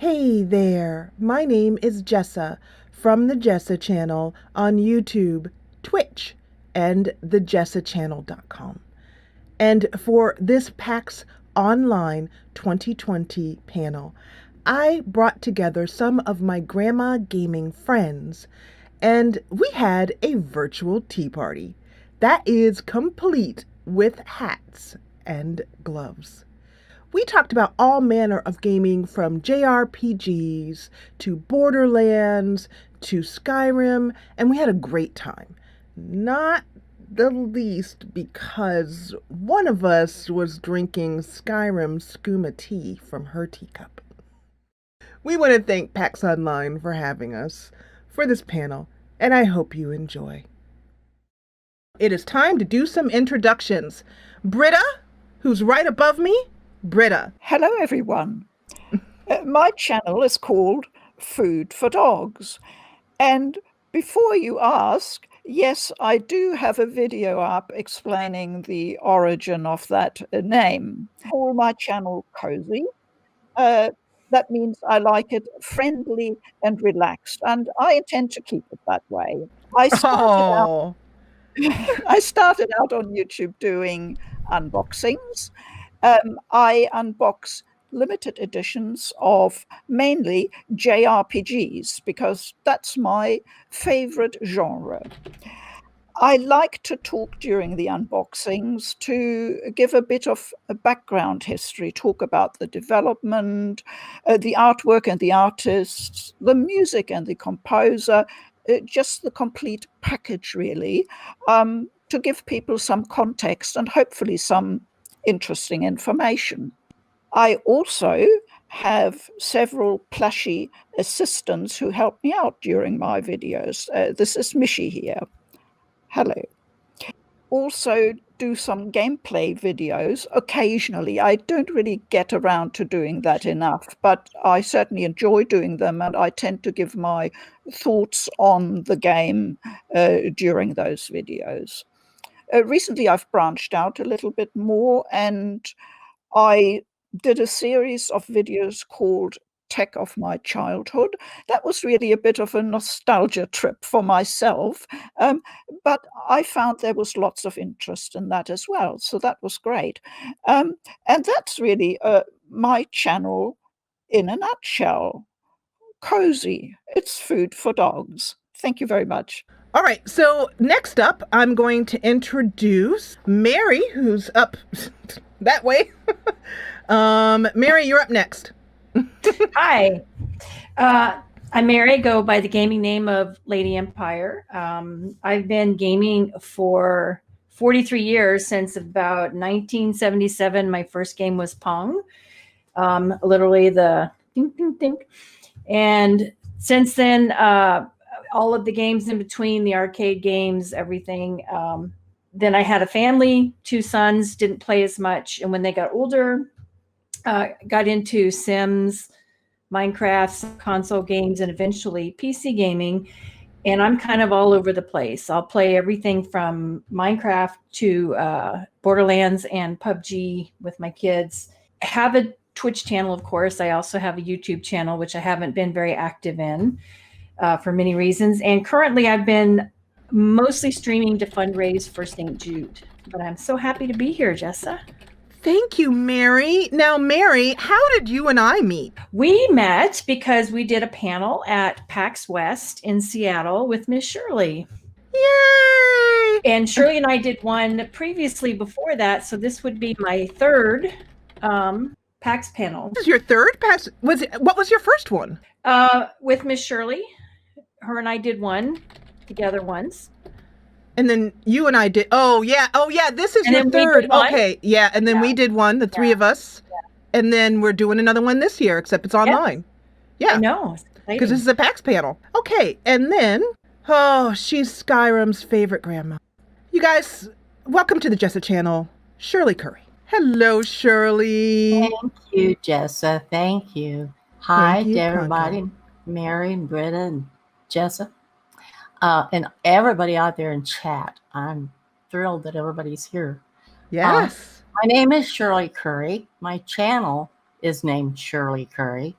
Hey there, my name is Jessa from the Jessa channel on YouTube, Twitch, and thejessachannel.com. And for this PAX Online 2020 panel, I brought together some of my grandma gaming friends, and we had a virtual tea party that is complete with hats and gloves. We talked about all manner of gaming from JRPGs to Borderlands to Skyrim, and we had a great time. Not the least because one of us was drinking Skyrim skooma tea from her teacup. We want to thank PAX Online for having us for this panel, and I hope you enjoy. It is time to do some introductions. Britta, who's right above me, Britta. Hello, everyone. My channel is called Food for Dogs. And before you ask, yes, I do have a video up explaining the origin of that name. I call my channel Cozy. That means I like it friendly and relaxed, and I intend to keep it that way. I started out on YouTube doing unboxings. I unbox limited editions of mainly JRPGs because that's my favorite genre. I like to talk during the unboxings to give a bit of a background history, talk about the development, the artwork and the artists, the music and the composer, just the complete package, really, to give people some context and hopefully some interesting information. I also have several plushy assistants who help me out during my videos. This is Mishi here. Hello. Also do some gameplay videos occasionally. I don't really get around to doing that enough, but I certainly enjoy doing them, and I tend to give my thoughts on the game during those videos. Recently, I've branched out a little bit more, and I did a series of videos called Tech of My Childhood. That was really a bit of a nostalgia trip for myself, but I found there was lots of interest in that as well, so that was great. And that's really my channel in a nutshell. Cozy. It's food for dogs. Thank you very much. All right, so next up, I'm going to introduce Merrie, who's up that way. Merrie, you're up next. Hi, I'm Merrie, go by the gaming name of Lady Empire. I've been gaming for 43 years, since about 1977. My first game was Pong, literally the ding, ding, ding. And since then, all of the games in between, the arcade games, everything. Then I had a family, 2 sons, didn't play as much. And when they got older, got into Sims, Minecraft, console games, and eventually PC gaming. And I'm kind of all over the place. I'll play everything from Minecraft to Borderlands and PUBG with my kids. I have a Twitch channel, of course. I also have a YouTube channel, which I haven't been very active in for many reasons. And currently I've been mostly streaming to fundraise for St. Jude. But I'm so happy to be here, Jessa. Thank you, Merrie. Now, Merrie, how did you and I meet? We met because we did a panel at PAX West in Seattle with Miss Shirley. Yay! And Shirley and I did one previously before that, so this would be my third PAX panel. This is your third PAX? What was your first one? With Miss Shirley. Her and I did one together once. And then you and I did. Oh yeah. This is your third. Okay. Yeah. And then we did one, the 3 of us. Yeah. And then we're doing another one this year, except it's online. Yes. Yeah. I know. Because this is a PAX panel. Okay. And then, she's Skyrim's favorite grandma. You guys, welcome to the Jessa channel, Shirley Curry. Hello, Shirley. Thank you, Jessa. Thank you. Hi to everybody, Merrie and Britta and Jessa. And everybody out there in chat. I'm thrilled that everybody's here. Yes. My name is Shirley Curry. My channel is named Shirley Curry.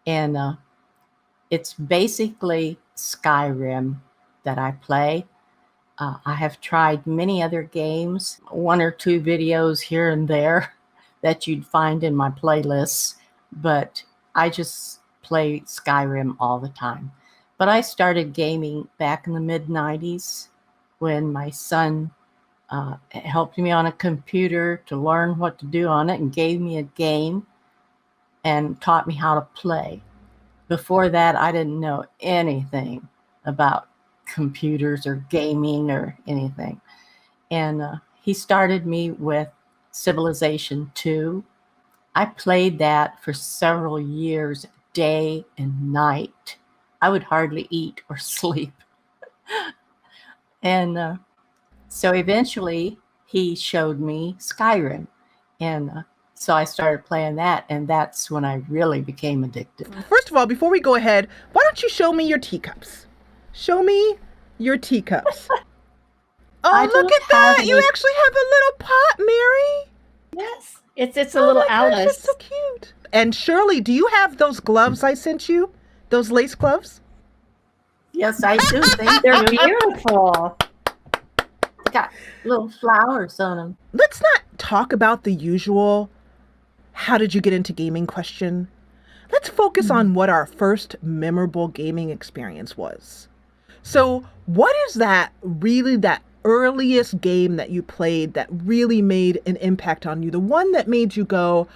And it's basically Skyrim that I play. I have tried many other games, 1 or 2 videos here and there that you'd find in my playlists, but I just play Skyrim all the time. But I started gaming back in the mid-90s when my son helped me on a computer to learn what to do on it and gave me a game and taught me how to play. Before that, I didn't know anything about computers or gaming or anything. And he started me with Civilization 2. I played that for several years, day and night. I would hardly eat or sleep. And so eventually he showed me Skyrim. And so I started playing that, and that's when I really became addicted. First of all, before we go ahead, why don't you show me your teacups? Show me your teacups. Oh, look at that! You actually have a little pot, Merrie. Yes, it's a little Alice. Gosh, that's so cute. And Shirley, do you have those gloves I sent you? Those lace gloves? Yes, I do. They're beautiful. Got little flowers on them. Let's not talk about the usual how did you get into gaming question. Let's focus on what our first memorable gaming experience was. So what is that earliest game that you played that really made an impact on you? The one that made you go,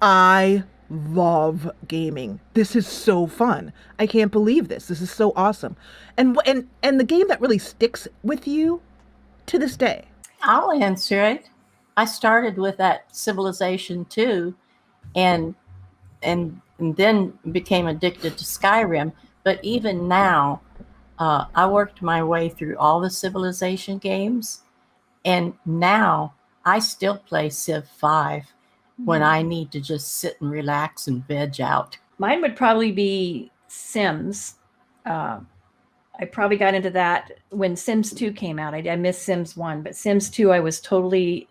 I love gaming. This is so fun. I can't believe this. This is so awesome. And the game that really sticks with you to this day. I'll answer it. I started with that Civilization 2 and then became addicted to Skyrim. But even now, I worked my way through all the Civilization games. And now I still play Civ 5 when I need to just sit and relax and veg out. Mine would probably be Sims. I probably got into that when Sims 2 came out. I missed Sims 1, but Sims 2, I was totally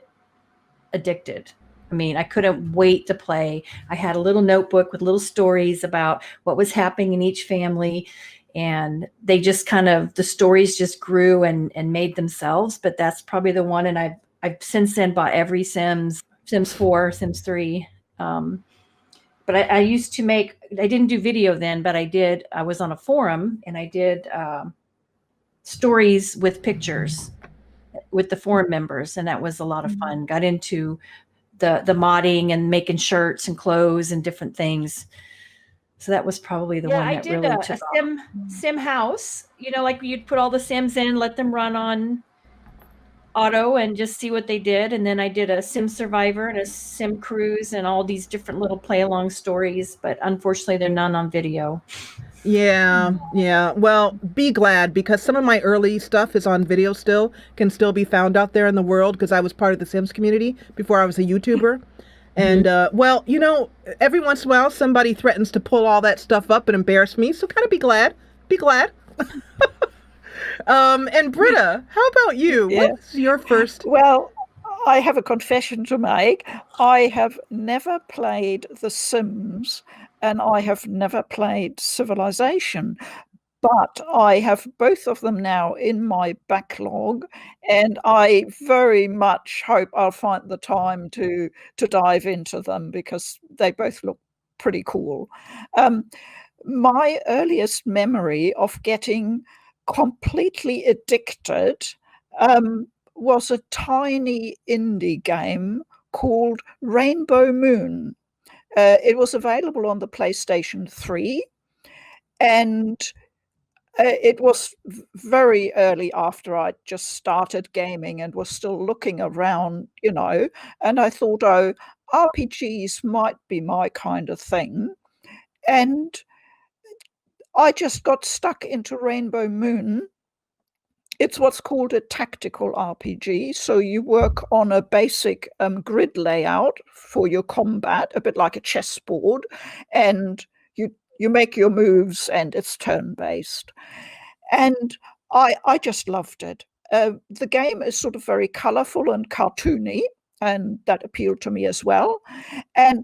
addicted. I mean, I couldn't wait to play. I had a little notebook with little stories about what was happening in each family. And they just the stories just grew and made themselves. But that's probably the one. And I've since then bought every Sims 4, Sims 3. But I used to I didn't do video then, but I was on a forum and I did stories with pictures with the forum members. And that was a lot of fun. Got into the modding and making shirts and clothes and different things. So that was probably the one that really took off. Sim house, like you'd put all the Sims in, let them run on auto and just see what they did. And then I did a Sim Survivor and a Sim Cruise and all these different little play along stories, but unfortunately they're none on video. Yeah. Well, be glad, because some of my early stuff is on video still, can still be found out there in the world, because I was part of the Sims community before I was a YouTuber. And, well, every once in a while somebody threatens to pull all that stuff up and embarrass me. So kind of be glad. And Britta, how about you? Yeah. What's your first? Well, I have a confession to make. I have never played The Sims and I have never played Civilization, but I have both of them now in my backlog, and I very much hope I'll find the time to dive into them because they both look pretty cool. My earliest memory of getting completely addicted was a tiny indie game called Rainbow Moon. It was available on the PlayStation 3, and it was very early after I just started gaming and was still looking around, and I thought, oh, RPGs might be my kind of thing. And I just got stuck into Rainbow Moon. It's what's called a tactical RPG. So you work on a basic grid layout for your combat, a bit like a chessboard, and you make your moves, and it's turn-based. And I just loved it. The game is sort of very colorful and cartoony, and that appealed to me as well. And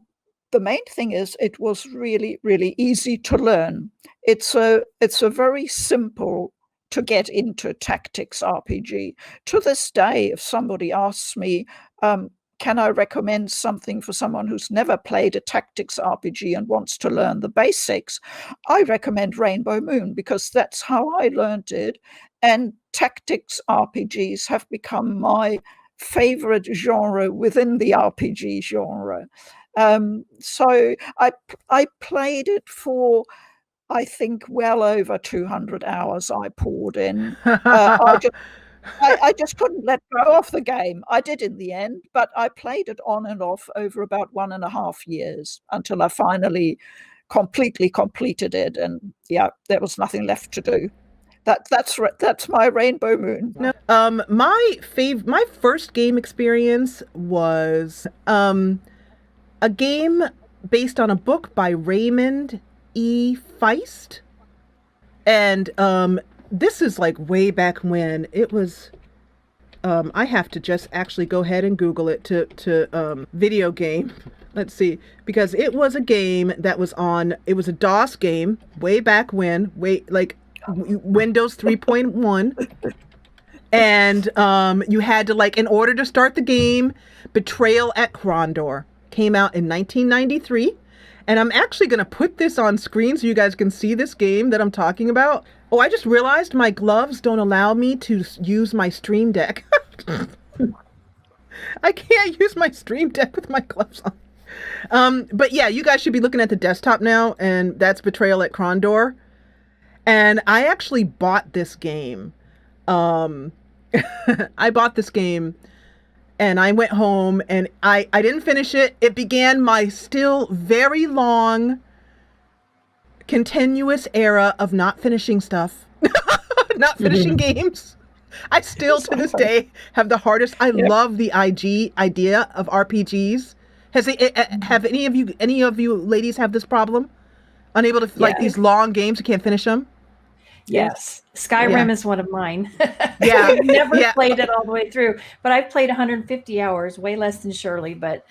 the main thing is it was really, really easy to learn. It's a very simple to get into tactics RPG. To this day, if somebody asks me, can I recommend something for someone who's never played a tactics RPG and wants to learn the basics, I recommend Rainbow Moon, because that's how I learned it. And tactics RPGs have become my favorite genre within the RPG genre. So I played it for, I think, well over 200 hours I poured in. I just couldn't let go of the game. I did in the end, but I played it on and off over about 1.5 years until I finally completely completed it. And yeah, there was nothing left to do. That's my Rainbow Moon. No, my first game experience was a game based on a book by Raymond E. Feist, and this is like way back when it was. I have to just actually go ahead and Google it to video game. Let's see, because it was a game that was on. It was a DOS game way back when, Windows 3.1, and you had to, like, in order to start the game, Betrayal at Krondor came out in 1993, and I'm actually going to put this on screen so you guys can see this game that I'm talking about. Oh, I just realized my gloves don't allow me to use my Stream Deck. I can't use my Stream Deck with my gloves on. But yeah, you guys should be looking at the desktop now, and that's Betrayal at Krondor. And I actually bought this game. I bought this game and I went home and I didn't finish it. It began my still very long, continuous era of not finishing stuff, not finishing games. I still, to this day, have the hardest. I love the idea of RPGs. Have any of you ladies have this problem? Unable to like these long games, you can't finish them? Yes. Skyrim is one of mine. Yeah. I've never played it all the way through, but I've played 150 hours, way less than Shirley. But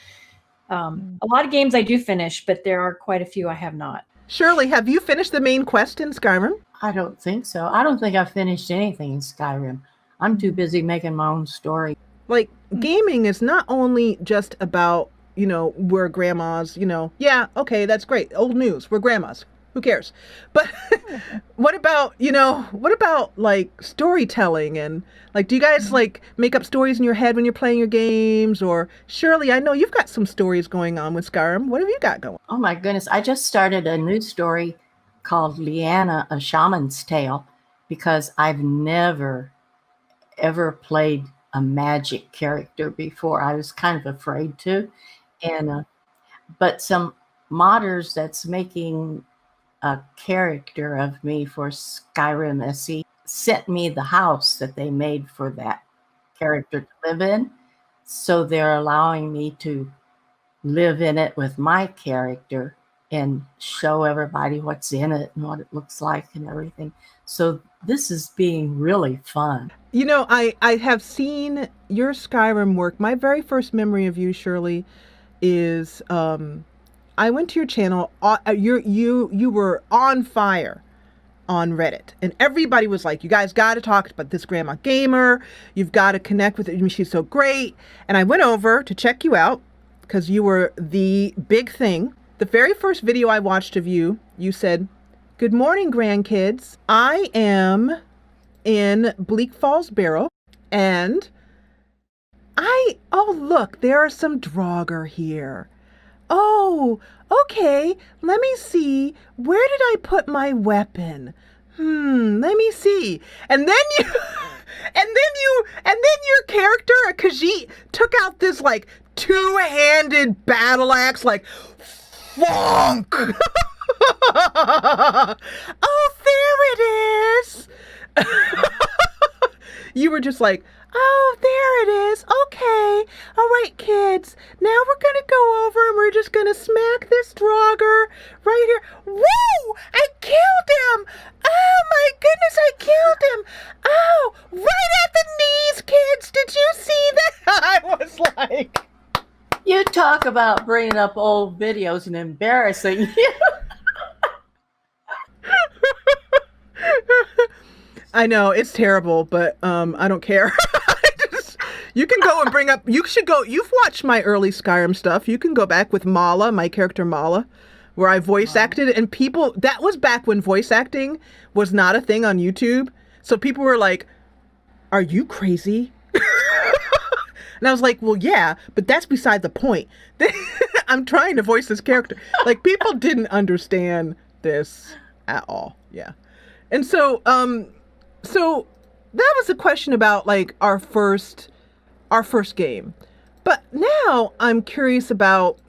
a lot of games I do finish, but there are quite a few I have not. Shirley, have you finished the main quest in Skyrim? I don't think so. I don't think I've finished anything in Skyrim. I'm too busy making my own story. Like, gaming is not only just about, we're grandmas, okay, that's great. Old news, we're grandmas. Who cares? But what about like storytelling and like, do you guys like make up stories in your head when you're playing your games? Or Shirley, I know you've got some stories going on with Skyrim. What have you got going? Oh my goodness. I just started a new story called Leanna, A Shaman's Tale, because I've never, ever played a magic character before. I was kind of afraid to. And, but some modders that's making a character of me for Skyrim SE sent me the house that they made for that character to live in. So they're allowing me to live in it with my character and show everybody what's in it and what it looks like and everything. So this is being really fun. I have seen your Skyrim work. My very first memory of you, Shirley, is I went to your channel. You were on fire on Reddit, and everybody was like, "You guys got to talk about this grandma gamer. You've got to connect with it. She's so great." And I went over to check you out because you were the big thing. The very first video I watched of you, you said, "Good morning, grandkids. I am in Bleak Falls Barrow, and oh look, there are some Draugr here. Oh, okay, let me see. Where did I put my weapon? Let me see." And then your character, Khajiit, took out this like two-handed battle axe, like, funk. Oh, there it is. You were just like, "Oh, there it is. Okay. All right, kids. Now we're going to go over and we're just going to smack this Draugr right here." Woo! I killed him. Oh, my goodness, I killed him. Oh, right at the knees, kids. Did you see that? I was like, You talk about bringing up old videos and embarrassing you. I know it's terrible, but I don't care. You can go and bring up. You should go. You've watched my early Skyrim stuff. You can go back with Mala, my character Mala, where I voice acted, and people. That was back when voice acting was not a thing on YouTube. So people were like, "Are you crazy?" And I was like, well, yeah, but that's beside the point. I'm trying to voice this character. Like, people didn't understand this at all. Yeah. And so so that was a question about like our first game. But now I'm curious about,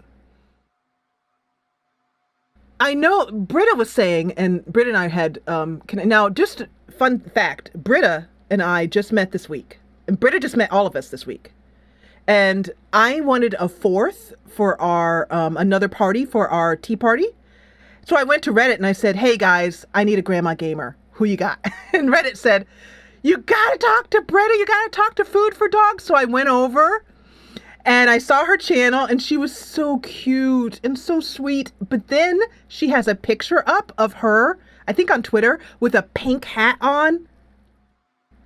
I know Britta was saying, and Britta and I had now just fun fact, Britta and I just met this week. And Britta just met all of us this week. And I wanted a fourth for our another party for our tea party. So I went to Reddit and I said, hey guys, I need a grandma gamer. Who you got? And Reddit said, you gotta talk to Britta. You gotta talk to Food for Dogs. So I went over and I saw her channel and she was so cute and so sweet. But then she has a picture up of her, I think on Twitter, with a pink hat on.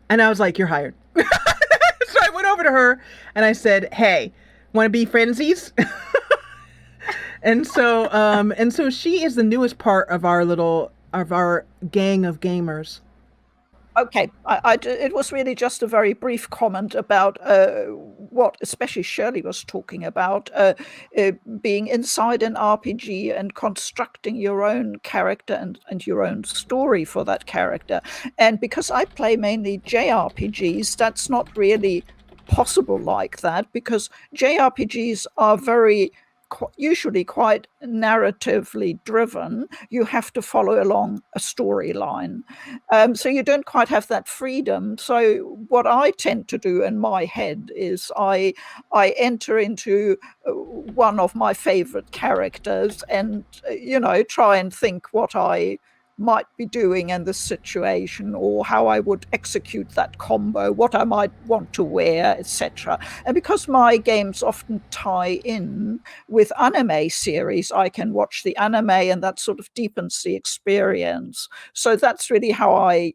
And I was like, you're hired. So I went over to her and I said, hey, want to be friendsies? And so she is the newest part of our gang of gamers. Okay, it was really just a very brief comment about what especially Shirley was talking about, being inside an RPG and constructing your own character and your own story for that character. And because I play mainly JRPGs, that's not really possible like that, because JRPGs are usually quite narratively driven. You have to follow along a storyline. So you don't quite have that freedom. So what I tend to do in my head is I enter into one of my favorite characters and, try and think what I might be doing in this situation, or how I would execute that combo, what I might want to wear, etc. And because my games often tie in with anime series, I can watch the anime and that sort of deepens the experience. So that's really how I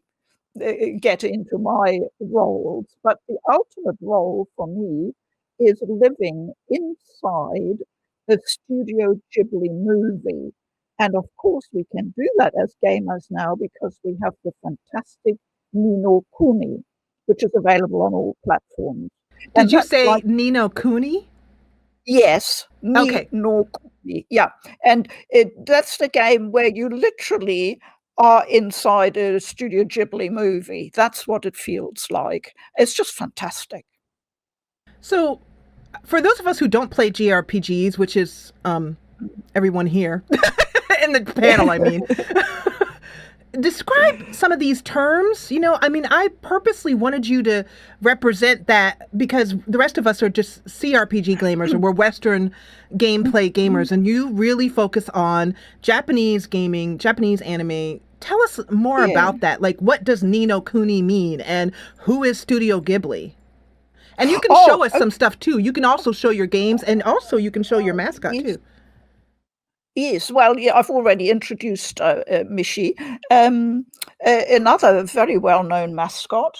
get into my roles. But the ultimate role for me is living inside a Studio Ghibli movie. And of course, we can do that as gamers now because we have the fantastic Ni no Kuni, which is available on all platforms. Did you say Ni no Kuni? Yes. Okay. Ni no Kuni. Yeah. And that's the game where you literally are inside a Studio Ghibli movie. That's what it feels like. It's just fantastic. So for those of us who don't play JRPGs, which is everyone here in the panel, I mean, describe some of these terms. I purposely wanted you to represent that because the rest of us are just CRPG gamers, or we're Western gameplay gamers, and you really focus on Japanese gaming, Japanese anime. Tell us more about that. Like, what does Ni no Kuni mean, and who is Studio Ghibli? And you can show us some stuff too. You can also show your games, and also you can show your mascot too. Yes, well, yeah, I've already introduced Mishi. Another very well-known mascot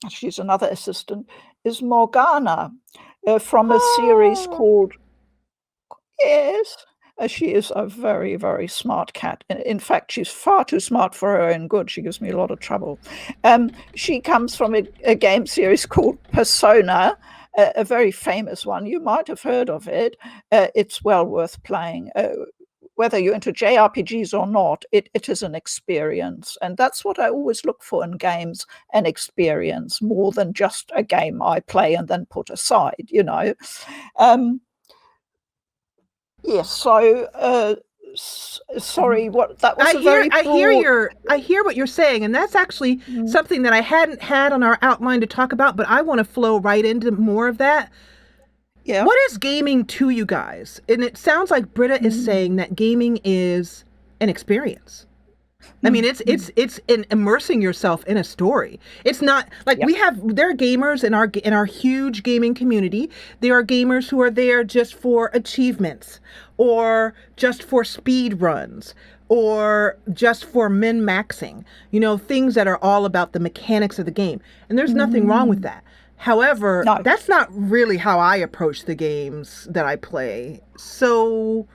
she's another assistant, is Morgana from a series called, yes, she is a very, very smart cat. In fact, she's far too smart for her own good. She gives me a lot of trouble. She comes from a game series called Persona, a very famous one. You might have heard of it. It's well worth playing. Whether you're into JRPGs or not, it is an experience. And that's what I always look for in games, an experience, more than just a game I play and then put aside, Yes, so sorry, what that was. I hear what you're saying, and that's actually something that I hadn't had on our outline to talk about, but I want to flow right into more of that. Yeah. What is gaming to you guys? And it sounds like Britta is saying that gaming is an experience. I mean, it's in immersing yourself in a story. It's not like there are gamers in our huge gaming community. There are gamers who are there just for achievements, or just for speed runs, or just for min-maxing. You know, things that are all about the mechanics of the game. And there's nothing wrong with that. However, that's not really how I approach the games that I play. So,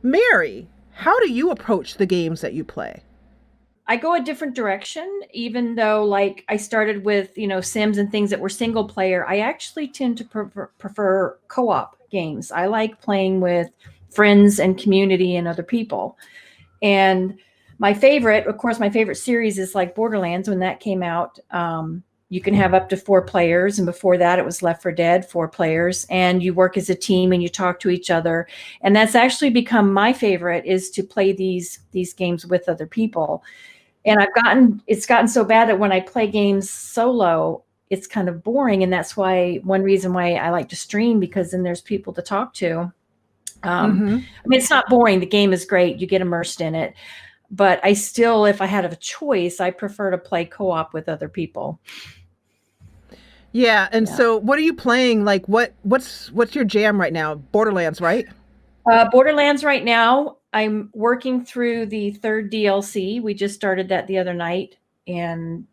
Merrie, how do you approach the games that you play? I go a different direction, even though like I started with, Sims and things that were single player. I actually tend to prefer co-op games. I like playing with friends and community and other people. And my favorite series is like Borderlands. When that came out, you can have up to 4 players. And before that, it was Left 4 Dead, 4 players. And you work as a team and you talk to each other. And that's actually become my favorite, is to play these games with other people. And it's gotten so bad that when I play games solo, it's kind of boring. And that's one reason why I like to stream, because then there's people to talk to. I mean, it's not boring. The game is great. You get immersed in it. But I still, if I had a choice, I prefer to play co-op with other people. Yeah. And so what are you playing? Like what's your jam right now? Borderlands, right? Borderlands right now. I'm working through the 3rd DLC. We just started that the other night, and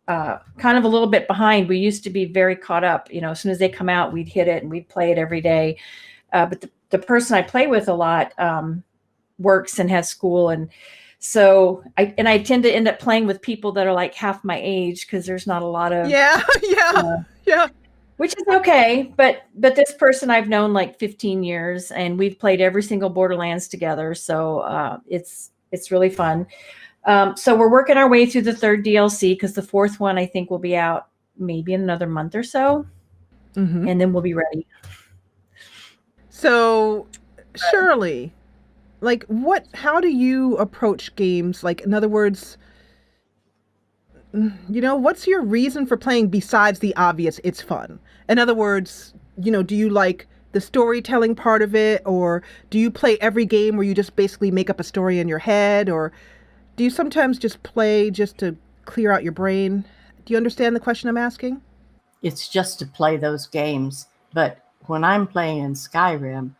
kind of a little bit behind. We used to be very caught up. As soon as they come out, we'd hit it and we'd play it every day. But the person I play with a lot works and has school, and so I tend to end up playing with people that are like half my age, because there's not a lot of which is okay. But this person I've known like 15 years, and we've played every single Borderlands together, so it's really fun. So we're working our way through the 3rd DLC, because the 4th one I think will be out maybe in another month or so, and then we'll be ready. So, Shirley, like how do you approach games? Like, in other words, what's your reason for playing besides the obvious, it's fun? In other words, do you like the storytelling part of it, or do you play every game where you just basically make up a story in your head, or do you sometimes just play just to clear out your brain? Do you understand the question I'm asking? It's just to play those games. But when I'm playing in Skyrim,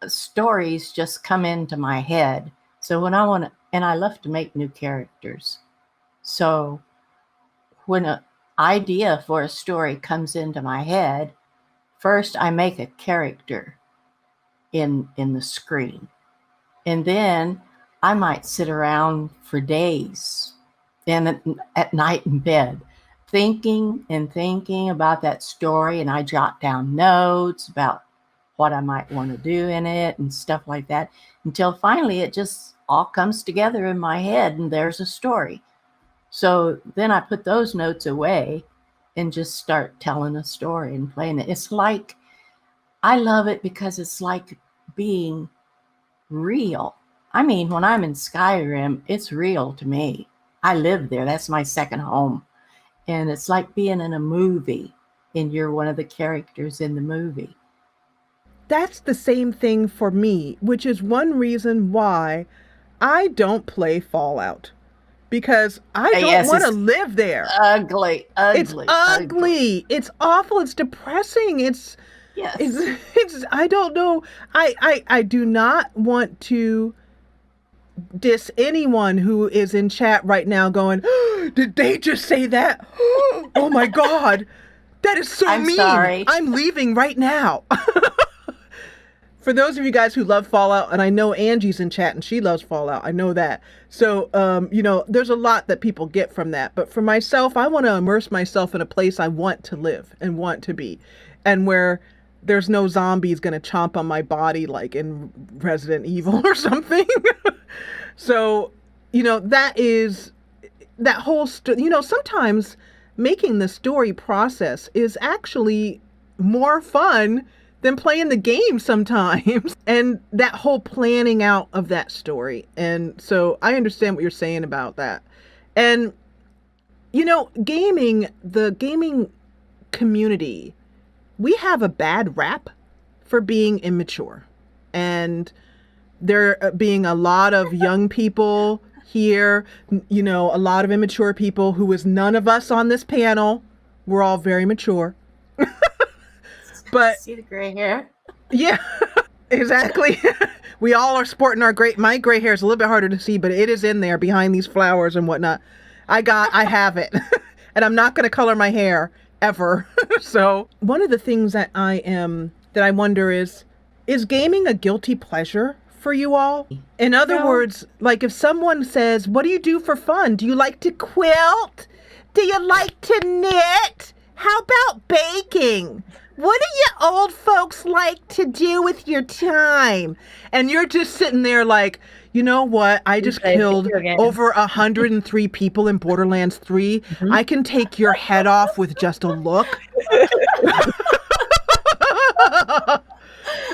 stories just come into my head. So when I love to make new characters. So when an idea for a story comes into my head, first I make a character in the screen. And then I might sit around for days and at night in bed thinking about that story, and I jot down notes about what I might want to do in it and stuff like that, until finally it just all comes together in my head and there's a story. So then I put those notes away and just start telling a story and playing it. It's like, I love it because it's like being real. I mean, when I'm in Skyrim, it's real to me. I live there. That's my second home. And it's like being in a movie, and you're one of the characters in the movie. That's the same thing for me, which is one reason why I don't play Fallout. Because I don't want to live there. Ugly. It's ugly. It's awful. It's depressing. It's I don't know. I do not want to diss anyone who is in chat right now going, oh, did they just say that? Oh my God. That is so mean. Sorry. I'm leaving right now. For those of you guys who love Fallout, and I know Angie's in chat and she loves Fallout, I know that. So, there's a lot that people get from that. But for myself, I want to immerse myself in a place I want to live and want to be, and where there's no zombies going to chomp on my body like in Resident Evil or something. So, that whole, sometimes making the story process is actually more fun than playing the game sometimes. And that whole planning out of that story. And so I understand what you're saying about that. And, the gaming community, we have a bad rap for being immature. And there being a lot of young people here, you know, a lot of immature people who is none of us on this panel. We're all very mature. But see the gray hair? Yeah, exactly. We all are sporting my gray hair is a little bit harder to see, but it is in there behind these flowers and whatnot. I have it. And I'm not going to color my hair ever. So one of the things that I wonder is gaming a guilty pleasure for you all? In other words, like if someone says, what do you do for fun? Do you like to quilt? Do you like to knit? How about baking? What do you old folks like to do with your time? And you're just sitting there like, you know what? I just killed over 103 people in Borderlands 3. Mm-hmm. I can take your head off with just a look.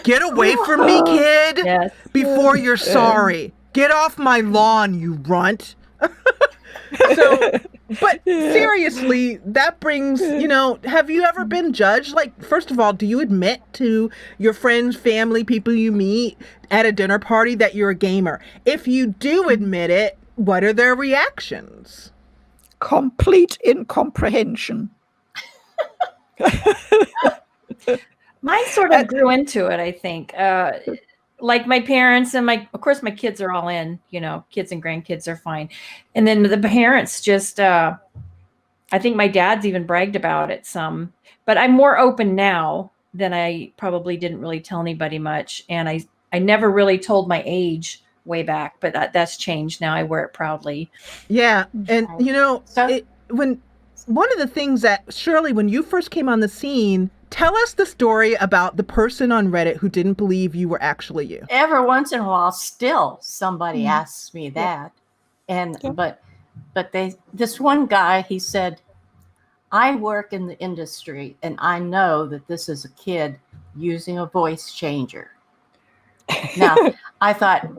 Get away from me, kid, before you're sorry. Get off my lawn, you runt. So, but seriously, that brings, you know, have you ever been judged? Like, first of all, do you admit to your friends, family, people you meet at a dinner party that you're a gamer? If you do admit it, what are their reactions? Complete incomprehension. Mine sort of grew into it, I think. Like my parents and of course my kids are all in, you know, kids and grandkids are fine. And then the parents just, I think my dad's even bragged about it some, but I'm more open now than I probably didn't really tell anybody much. And I never really told my age way back, but that's changed now. I wear it proudly. Yeah. And you know, one of the things that Shirley, when you first came on the scene, tell us the story about the person on Reddit who didn't believe you were actually you. Every once in a while, still somebody asks me that. And but this one guy, he said, I work in the industry and I know that this is a kid using a voice changer. Now, I thought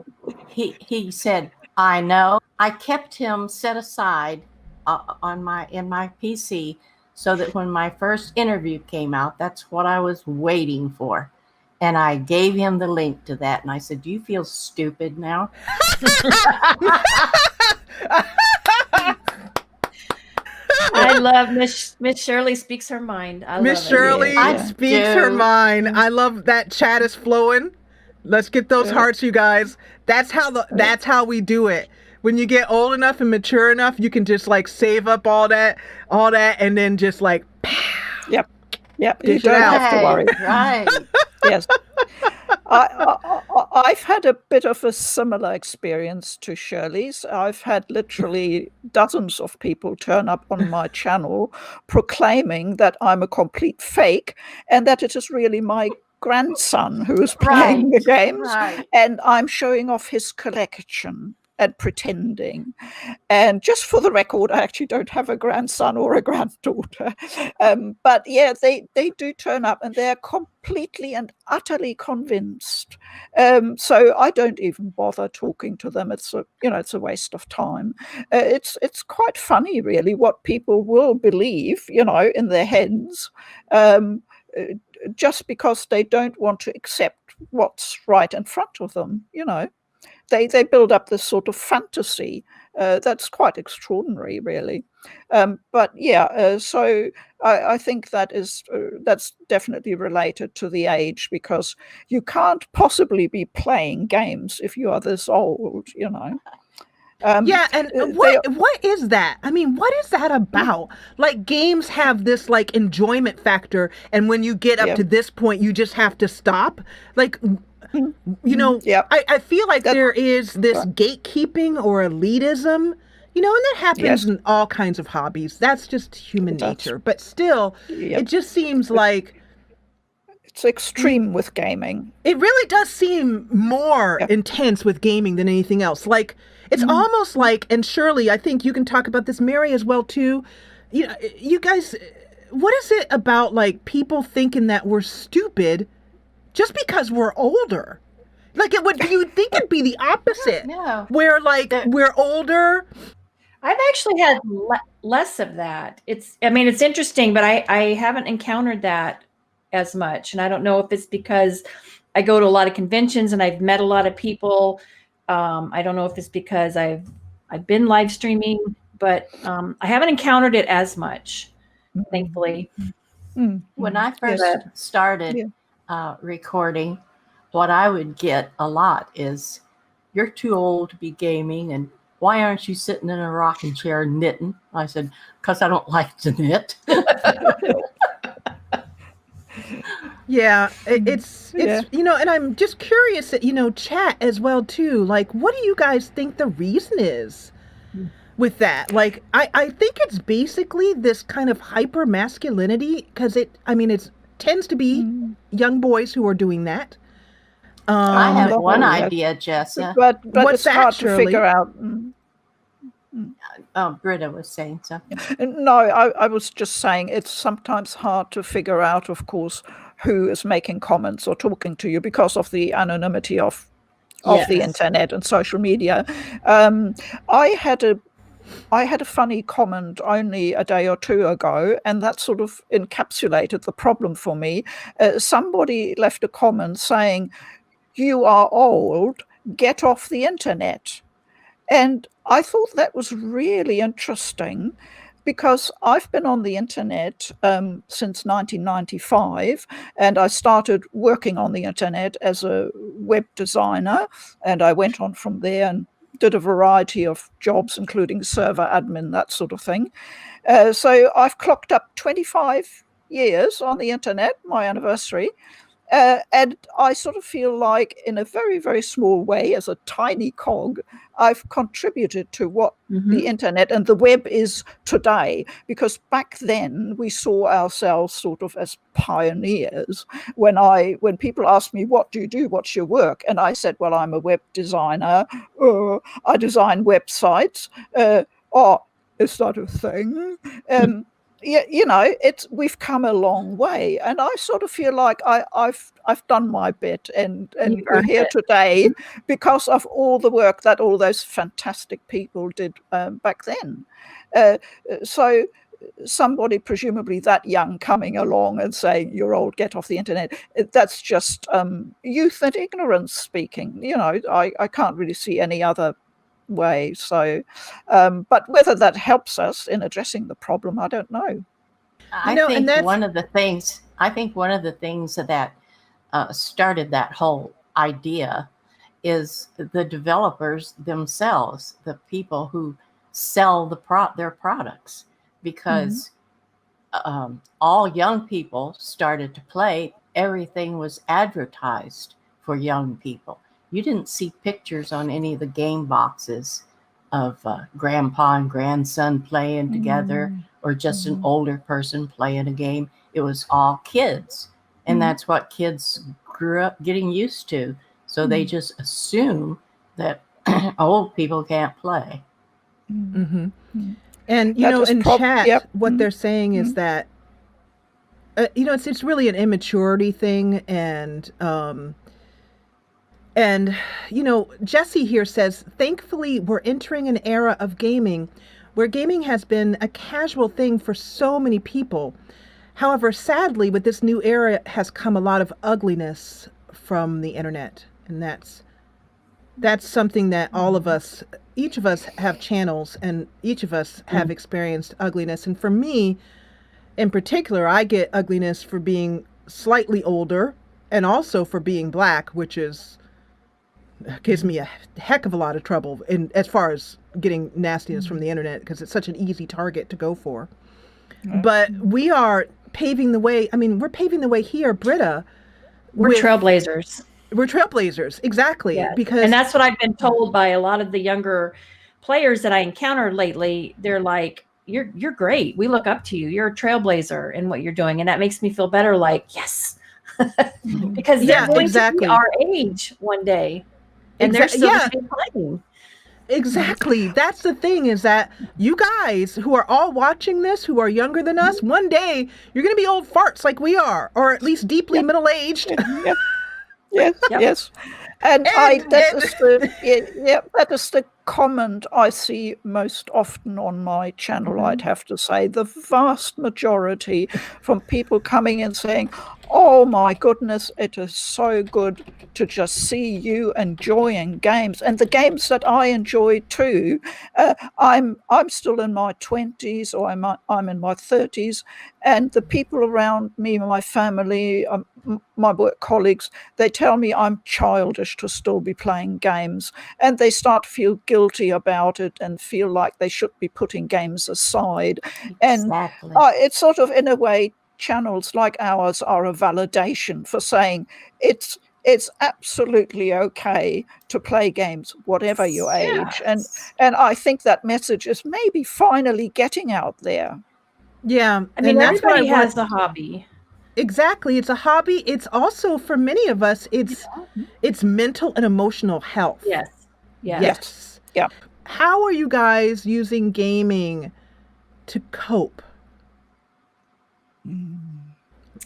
he said, I know. I kept him set aside in my PC so that when my first interview came out, that's what I was waiting for. And I gave him the link to that. And I said, do you feel stupid now? I love Miss Shirley speaks her mind. Miss Shirley speaks her mind. I love that chat is flowing. Let's get those hearts, you guys. That's how we do it. When you get old enough and mature enough, you can just like save up all that, and then just like, pow. Yep. You don't have to worry. Right. Yes. I've had a bit of a similar experience to Shirley's. I've had literally dozens of people turn up on my channel proclaiming that I'm a complete fake and that it is really my grandson who is playing the games, and I'm showing off his collection and pretending. And just for the record, I actually don't have a grandson or a granddaughter. But yeah, they do turn up and they're completely and utterly convinced. So I don't even bother talking to them. It's a waste of time. It's quite funny, really, what people will believe, in their heads, just because they don't want to accept what's right in front of them, They build up this sort of fantasy that's quite extraordinary, really. But yeah, so I think that's definitely related to the age, because you can't possibly be playing games if you are this old, and what is that? I mean, what is that about? Like, games have this like enjoyment factor, and when you get up to this point, you just have to stop. Like, I feel like there is this gatekeeping or elitism, and that happens in all kinds of hobbies. That's just human nature. But still, it just seems like it's extreme with gaming. It really does seem more intense with gaming than anything else. Like, it's almost like, and Shirley, I think you can talk about this, Merrie as well too. You guys, what is it about like people thinking that we're stupid just because we're older? Like, you think it'd be the opposite, where like we're older. I've actually had less of that. It's interesting, but I haven't encountered that as much. And I don't know if it's because I go to a lot of conventions and I've met a lot of people. I don't know if it's because I've I've been live streaming, but I haven't encountered it as much, thankfully. When I first started recording, what I would get a lot is, "You're too old to be gaming, and why aren't you sitting in a rocking chair knitting?" I said, "Because I don't like to knit." Yeah, it's you know, and I'm just curious that, you know, chat as well too. Like, what do you guys think the reason is with that? Like, I think it's basically this kind of hyper masculinity, because it tends to be young boys who are doing that. I have one idea, Jessa. But what's it's that, hard Shirley? to figure out. Britta was saying something. No, I was just saying it's sometimes hard to figure out, of course, who is making comments or talking to you because of the anonymity of the internet and social media. I had a funny comment only a day or two ago, and that sort of encapsulated the problem for me. Somebody left a comment saying, "You are old, get off the internet." And I thought that was really interesting, because I've been on the internet since 1995, and I started working on the internet as a web designer, and I went on from there and did a variety of jobs, including server admin, that sort of thing. So I've clocked up 25 years on the internet, my anniversary. And I sort of feel like, in a very, very small way, as a tiny cog, I've contributed to what the internet and the web is today. Because back then we saw ourselves sort of as pioneers. When people asked me, "What do you do? What's your work?" And I said, "Well, I'm a web designer. I design websites." Is that a thing? You know, we've come a long way, and I sort of feel like I've done my bit, and we're here today because of all the work that all those fantastic people did back then. So somebody presumably that young coming along and saying, "You're old, get off the internet," that's just youth and ignorance speaking. You know, I can't really see any other way. So, but whether that helps us in addressing the problem, I don't know. I think one of the things that started that whole idea is the developers themselves, the people who sell their products, because all young people started to play. Everything was advertised for young people. You didn't see pictures on any of the game boxes of grandpa and grandson playing together, or just an older person playing a game. It was all kids. And that's what kids grew up getting used to. So they just assume that old people can't play. And, you know, in chat, what they're saying is that, you know, it's really an immaturity thing. And, you know, Jessie here says, "Thankfully, we're entering an era of gaming where gaming has been a casual thing for so many people. However, sadly, with this new era has come a lot of ugliness from the internet." And that's something that all of us, each of us have channels, and each of us have experienced ugliness. And for me, in particular, I get ugliness for being slightly older, and also for being Black, which gives me a heck of a lot of trouble as far as getting nastiness from the internet, because it's such an easy target to go for. But we are paving the way. I mean, we're paving the way here, Britta. We're trailblazers. We're trailblazers, exactly. Yes. Because, and that's what I've been told by a lot of the younger players that I encountered lately. They're like, "You're great. We look up to you. You're a trailblazer in what you're doing," and that makes me feel better. Like, yes, because they're going to be our age one day. And they're still playing. Exactly. That's the thing, is that you guys who are all watching this, who are younger than us, one day you're going to be old farts like we are, or at least deeply middle-aged. Yes. And that is the comment I see most often on my channel, I'd have to say. The vast majority from people coming and saying, oh my goodness, it is so good to just see you enjoying games, and the games that I enjoy too. I'm still in my 20s, or I'm in my 30s, and the people around me, my family, my work colleagues, they tell me I'm childish to still be playing games, and they start to feel guilty about it and feel like they should be putting games aside. Exactly. And it's sort of, in a way, channels like ours are a validation for saying it's absolutely okay to play games whatever your age. And I think that message is maybe finally getting out there. Yeah. I mean, and that's everybody what I has a hobby. Exactly. It's a hobby. It's also, for many of us, it's mental and emotional health. Yes. Yeah. How are you guys using gaming to cope?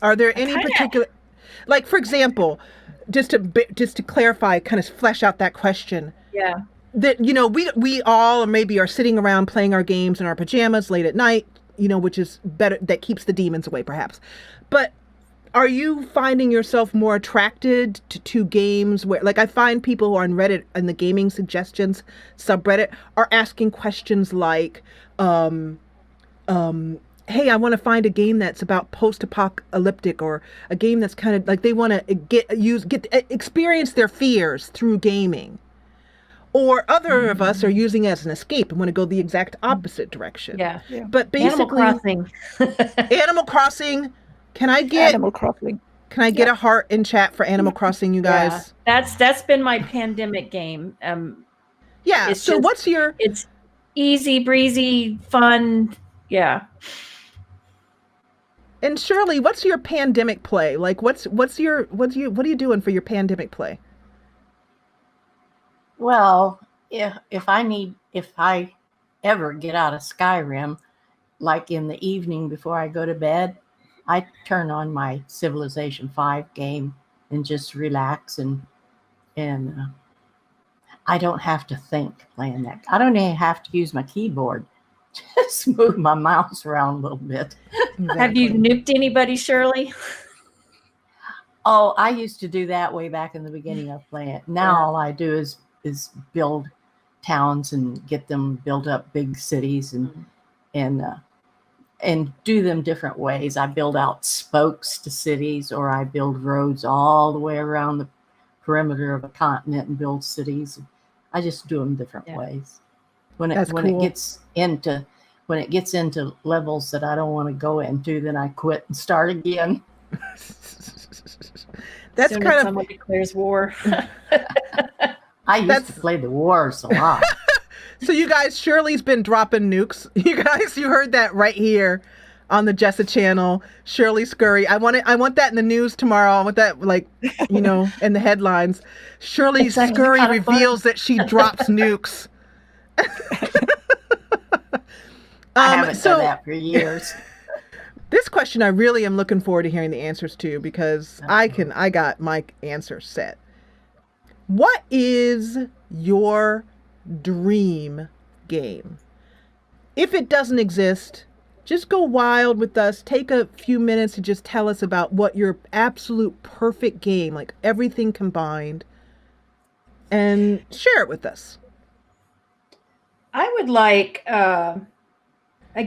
Are there any particular, like, for example, just to clarify, kind of flesh out that question? Yeah. That, we all maybe are sitting around playing our games in our pajamas late at night, which is better, that keeps the demons away perhaps. But are you finding yourself more attracted to games where, like, I find people who are on Reddit and the gaming suggestions subreddit are asking questions like, hey, I want to find a game that's about post-apocalyptic, or a game that's kind of like they want to experience their fears through gaming. Or other of us are using it as an escape and want to go the exact opposite direction. Yeah. But basically, Animal Crossing. Can I get Animal Crossing? Can I get a heart in chat for Animal Crossing, you guys? Yeah. That's been my pandemic game. Yeah. So it's easy breezy, fun. Yeah. And Shirley, what's your pandemic play? Like, what are you doing for your pandemic play? Well, if I ever get out of Skyrim, like in the evening before I go to bed, I turn on my Civilization 5 game and just relax, and I don't have to think playing that. I don't even have to use my keyboard. Just move my mouse around a little bit. Exactly. Have you nuked anybody, Shirley? Oh, I used to do that way back in the beginning of playing it. Now all I do is build towns and get them built up, big cities, and do them different ways. I build out spokes to cities, or I build roads all the way around the perimeter of a continent and build cities. I just do them different ways. When it gets into levels that I don't want to go into, then I quit and start again. That's soon kind of someone declares war. I used to play the wars a lot. So you guys, Shirley's been dropping nukes. You guys, you heard that right here on the Jessa channel. Shirley Scurry. I want that in the news tomorrow. I want that, like, in the headlines. Shirley Scurry reveals that she drops nukes. I haven't done that for years. This question I really am looking forward to hearing the answers to, because I got my answer set. What is your dream game? If it doesn't exist, just go wild with us. Take a few minutes to just tell us about what your absolute perfect game, like everything combined, and share it with us. I would like a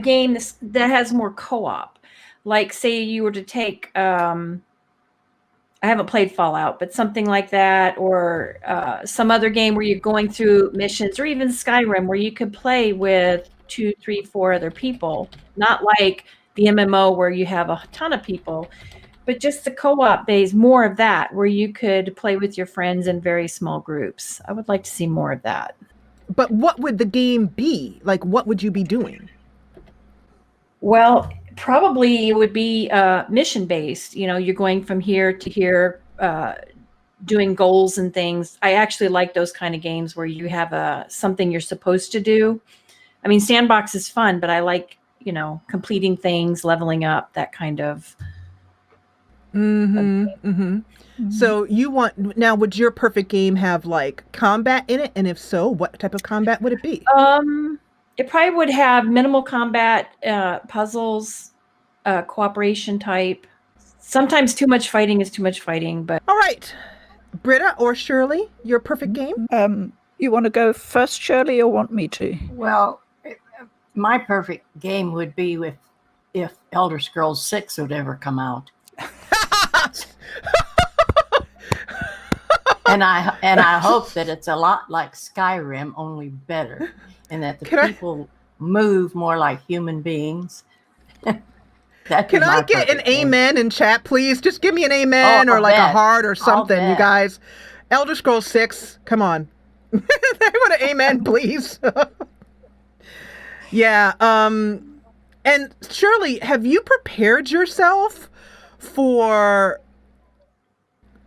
game that has more co-op. Like, say you were to take, I haven't played Fallout, but something like that, or some other game where you're going through missions, or even Skyrim, where you could play with 2, 3, 4 other people. Not like the MMO where you have a ton of people, but just the co-op days, more of that, where you could play with your friends in very small groups. I would like to see more of that. But what would the game be? Like, what would you be doing? Well, probably it would be mission-based. You're going from here to here, doing goals and things. I actually like those kind of games where you have something you're supposed to do. I mean, sandbox is fun, but I like, completing things, leveling up, that kind of. So you want now? Would your perfect game have like combat in it? And if so, what type of combat would it be? It probably would have minimal combat, puzzles, cooperation type. Sometimes too much fighting is too much fighting, but all right, Britta or Shirley, your perfect game. You want to go first, Shirley, or want me to? Well, my perfect game would be if Elder Scrolls 6 would ever come out. And I hope that it's a lot like Skyrim, only better, and that the people move more like human beings. Can I get an amen in chat, please? Just give me an amen or like a heart or something, you guys. Elder Scrolls 6, come on. I want an amen, please. Yeah. And Shirley, have you prepared yourself for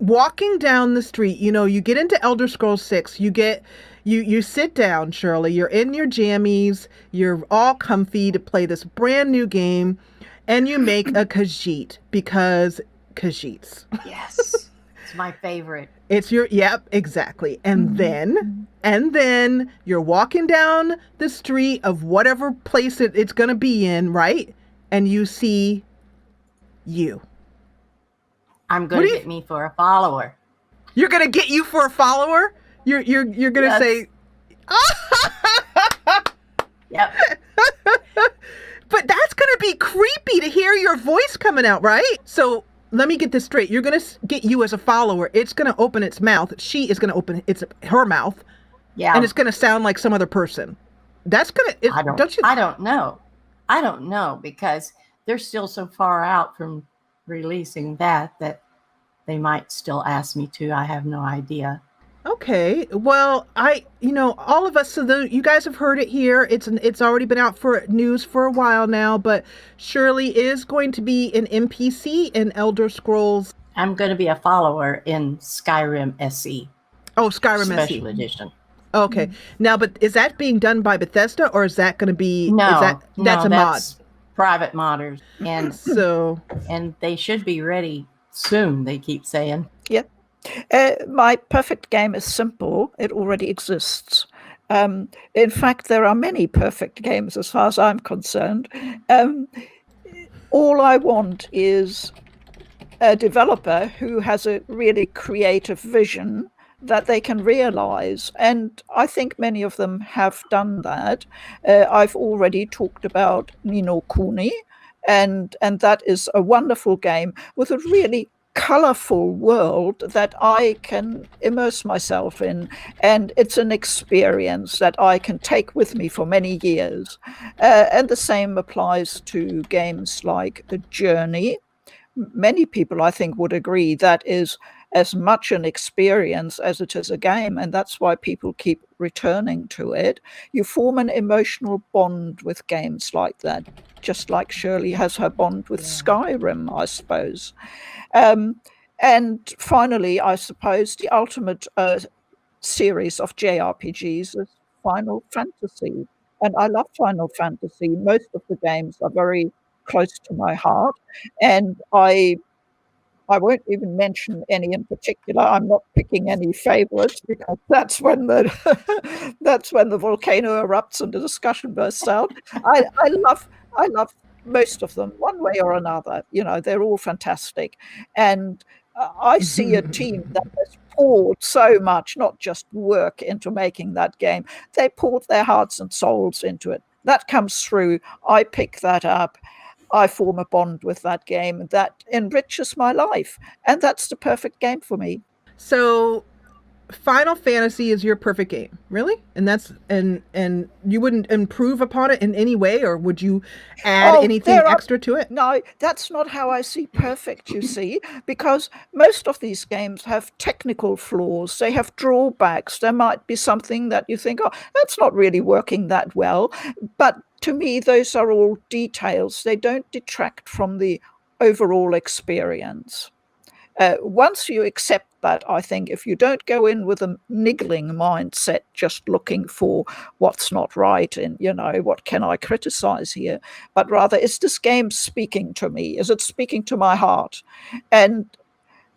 walking down the street? You know, you get into Elder Scrolls 6, you sit down, Shirley, you're in your jammies, you're all comfy to play this brand new game, and you make a Khajiit because Khajiits. Yes. It's my favorite. It's yep, exactly. And then you're walking down the street of whatever place it's going to be in, right? And you see you. I'm going to get me for a follower. You're going to get you for a follower? You're going to say, yep. But that's going to be creepy to hear your voice coming out, right? So let me get this straight. You're going to get you as a follower. It's going to open its mouth. She is going to open her mouth. Yeah. And it's going to sound like some other person. That's going to, don't you? I don't know. I don't know, because they're still so far out from releasing that they might still ask me to. I have no idea. Okay. Well, all of us, so you guys have heard it here. It's already been out for news for a while now, but Shirley is going to be an NPC in Elder Scrolls. I'm going to be a follower in Skyrim SE. Oh, Skyrim Special SE. Edition. Okay. Now, but is that being done by Bethesda, or is that going to be... That's a mod? Private modders. And they should be ready soon, they keep saying. Yep. My perfect game is simple. It already exists. In fact, there are many perfect games as far as I'm concerned. All I want is a developer who has a really creative vision that they can realize. And I think many of them have done that. I've already talked about Ni no Kuni, and that is a wonderful game with a really colorful world that I can immerse myself in, and it's an experience that I can take with me for many years. And the same applies to games like Journey. Many people, I think, would agree that is as much an experience as it is a game, and that's why people keep returning to it. You form an emotional bond with games like that, just like Shirley has her bond with Skyrim, I suppose. And finally, I suppose the ultimate series of JRPGs is Final Fantasy. And I love Final Fantasy. Most of the games are very close to my heart. And I won't even mention any in particular. I'm not picking any favorites, because that's when the volcano erupts and the discussion bursts out. I love most of them, one way or another. They're all fantastic. And I see a team that has poured so much, not just work, into making that game. They poured their hearts and souls into it. That comes through. I pick that up. I form a bond with that game that enriches my life. And that's the perfect game for me. So Final Fantasy is your perfect game, really? And that's and you wouldn't improve upon it in any way, or would you add anything extra to it? No, that's not how I see perfect, you see, because most of these games have technical flaws. They have drawbacks. There might be something that you think, oh, that's not really working that well. But to me, those are all details. They don't detract from the overall experience. once you accept that, I think if you don't go in with a niggling mindset, just looking for what's not right and, what can I criticize here, but rather, is this game speaking to me? Is it speaking to my heart? And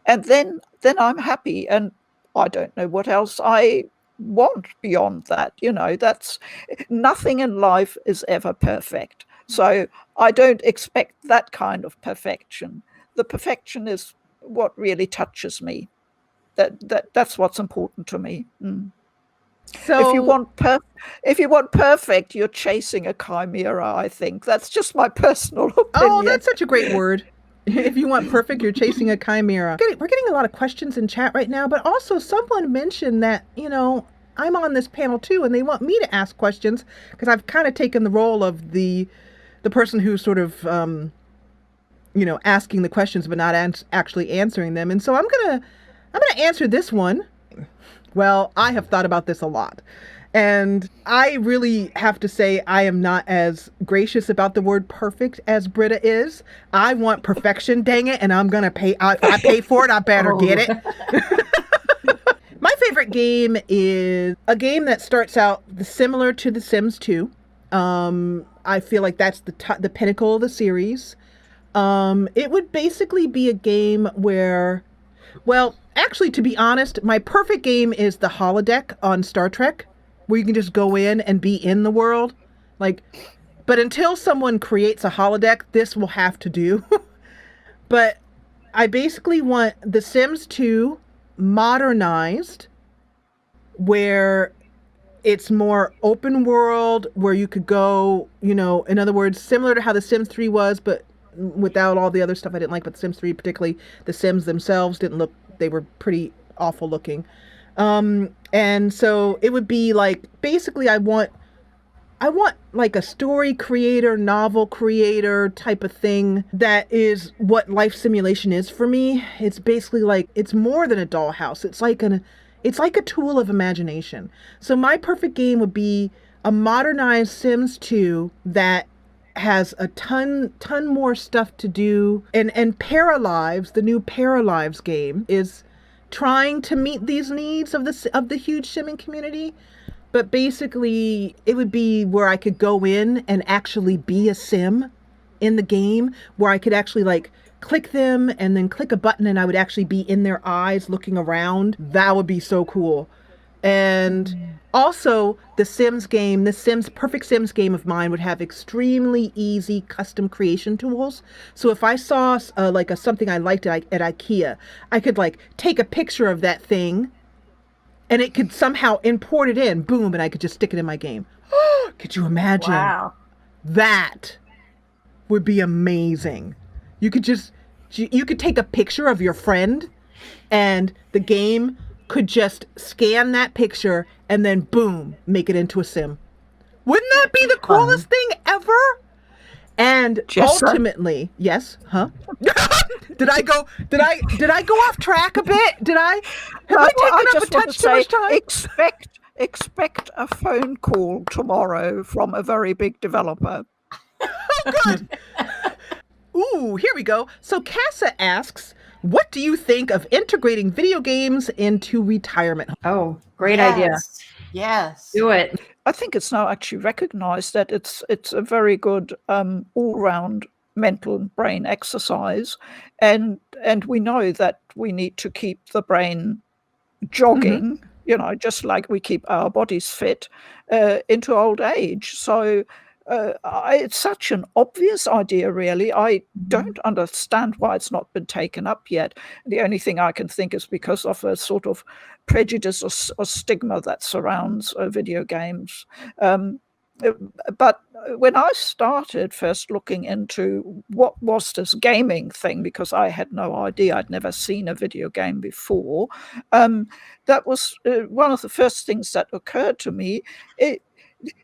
then I'm happy, and I don't know what else I want beyond that. That's nothing in life is ever perfect. So I don't expect that kind of perfection. The perfection is what really touches me. That's what's important to me. So if you want perfect, you're chasing a chimera. I think that's just my personal opinion. Oh, that's such a great word. If you want perfect, you're chasing a chimera. We're getting a lot of questions in chat right now, but also someone mentioned that, I'm on this panel too, and they want me to ask questions because I've kind of taken the role of the person who's sort of, asking the questions but not actually answering them. And so I'm gonna answer this one. Well, I have thought about this a lot. And I really have to say I am not as gracious about the word perfect as Britta is. I want perfection, dang it, and I'm going to pay. If I pay for it, I better get it. My favorite game is a game that starts out similar to The Sims 2. I feel like that's the pinnacle of the series. It would basically be a game where, well, actually, to be honest, my perfect game is the holodeck on Star Trek, where you can just go in and be in the world. But until someone creates a holodeck, this will have to do. But I basically want The Sims 2 modernized, where it's more open world, where you could go, in other words, similar to how The Sims 3 was, but without all the other stuff I didn't like. But The Sims 3, particularly the Sims themselves, they were pretty awful looking. And so it would be basically I want like a story creator, novel creator type of thing. That is what life simulation is for me. It's basically it's more than a dollhouse. It's like a tool of imagination. So my perfect game would be a modernized Sims 2 that has a ton more stuff to do. And Paralives, the new Paralives game, is trying to meet these needs of the huge simming community. But basically it would be where I could go in and actually be a sim in the game, where I could actually click them and then click a button and I would actually be in their eyes looking around. That would be so cool. And also the perfect Sims game of mine would have extremely easy custom creation tools. So if I saw something I liked at IKEA, I could take a picture of that thing and it could somehow import it in, boom, and I could just stick it in my game. Could you imagine? Wow. That would be amazing. You could take a picture of your friend and the game could just scan that picture and then boom, make it into a sim. Wouldn't that be the coolest thing ever? And ultimately, yes, huh? Did I go off track a bit? Have I taken up a touch too much time? Expect a phone call tomorrow from a very big developer. Oh, good. Ooh, here we go. So Casa asks, what do you think of integrating video games into retirement? Oh, great idea. Yes. Do it. I think it's now actually recognized that it's a very good all-round mental and brain exercise. And we know that we need to keep the brain jogging, just like we keep our bodies fit into old age. So it's such an obvious idea, really. I don't understand why it's not been taken up yet. The only thing I can think is because of a sort of prejudice or stigma that surrounds video games. But when I started first looking into what was this gaming thing, because I had no idea, I'd never seen a video game before, that was one of the first things that occurred to me.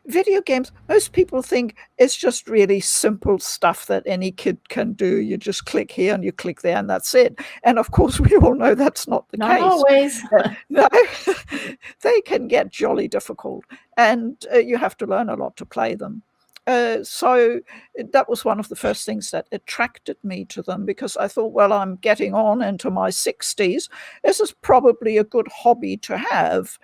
Video games, most people think it's just really simple stuff that any kid can do. You just click here and you click there and that's it. And of course, we all know that's not the case. Not always. No, they can get jolly difficult and you have to learn a lot to play them. So that was one of the first things that attracted me to them, because I thought, well, I'm getting on into my 60s. This is probably a good hobby to have,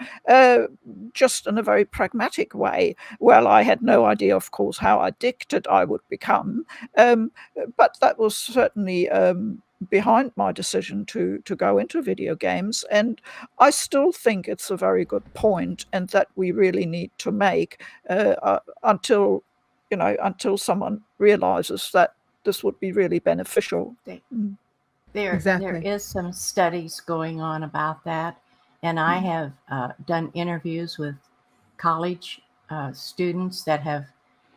just in a very pragmatic way. Well, I had no idea, of course, how addicted I would become, but that was certainly behind my decision to go into video games. And I still think it's a very good point, and that we really need to make until someone realizes that this would be really beneficial. There is some studies going on about that, and I have done interviews with college students that have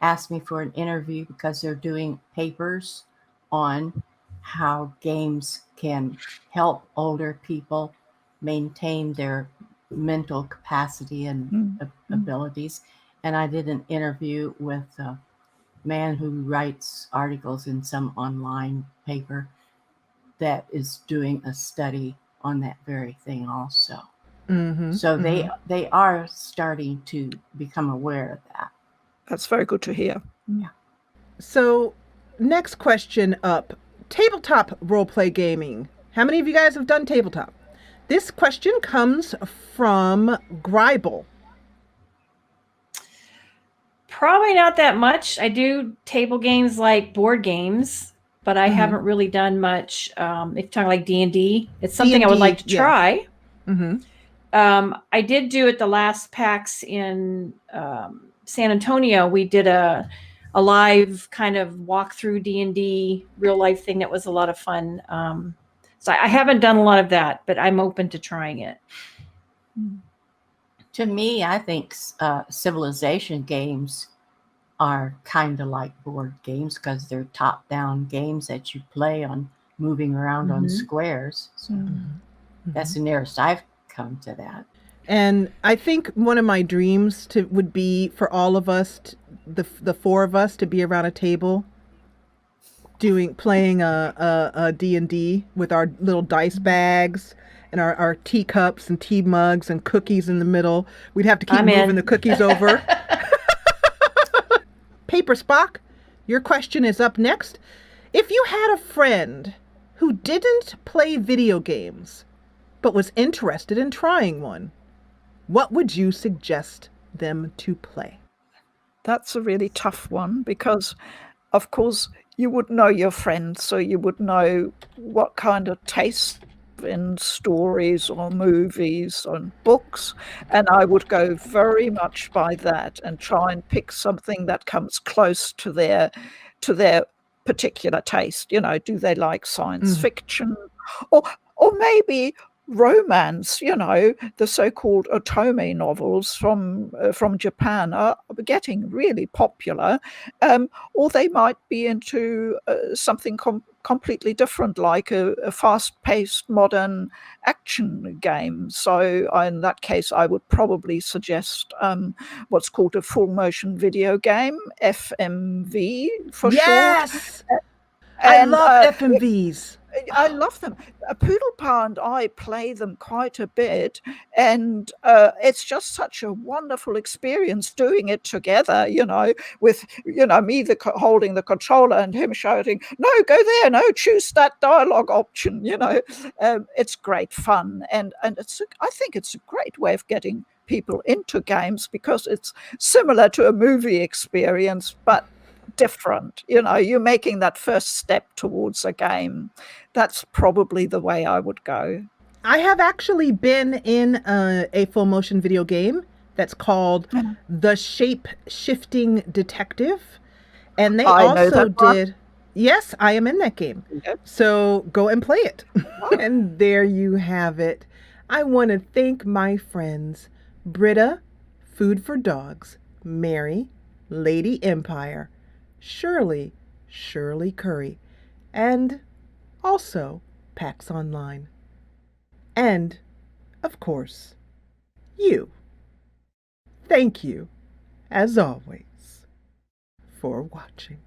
asked me for an interview because they're doing papers on how games can help older people maintain their mental capacity and abilities. And I did an interview with a man who writes articles in some online paper that is doing a study on that very thing also. So they are starting to become aware of that. That's very good to hear. Yeah. So next question up, tabletop roleplay gaming. How many of you guys have done tabletop? This question comes from Gribble. Probably not that much. I do table games like board games, but I haven't really done much. If you're talking like D&D, it's something D&D, I would like to try. I did do at the last PAX in San Antonio. We did a live kind of walkthrough D&D real life thing that was a lot of fun. So I haven't done a lot of that, but I'm open to trying it. To me, I think civilization games are kind of like board games because they're top-down games that you play on moving around on squares. So that's the nearest I've come to that. And I think one of my dreams would be for all of us, the four of us, to be around a table playing a D&D with our little dice bags and our teacups and tea mugs and cookies in the middle. We'd have to keep moving the cookies over. Paper Spock, your question is up next. If you had a friend who didn't play video games but was interested in trying one, what would you suggest them to play? That's a really tough one because, of course, you would know your friend, so you would know what kind of taste in stories or movies or books, and I would go very much by that and try and pick something that comes close to their particular taste. Do they like science fiction, or maybe romance? The so-called otome novels from Japan are getting really popular, or they might be into something completely different, like a fast-paced modern action game. So in that case, I would probably suggest what's called a full motion video game, FMV for short. Yes! I love FMVs. I love them. Poodle Pa and I play them quite a bit, and it's just such a wonderful experience doing it together, with, me holding the controller and him shouting, "No, go there, no, choose that dialogue option," it's great fun. And I think it's a great way of getting people into games because it's similar to a movie experience, but different. You're making that first step towards a game. That's probably the way I would go. I have actually been in a full motion video game that's called The Shape Shifting Detective, and they also did. Yes, I am in that game. Okay. So go and play it. And there you have it. I want to thank my friends Britta, Food for Dogs, Merrie, Lady Empire, Shirley Curry, and also PAX Online. And, of course, you. Thank you, as always, for watching.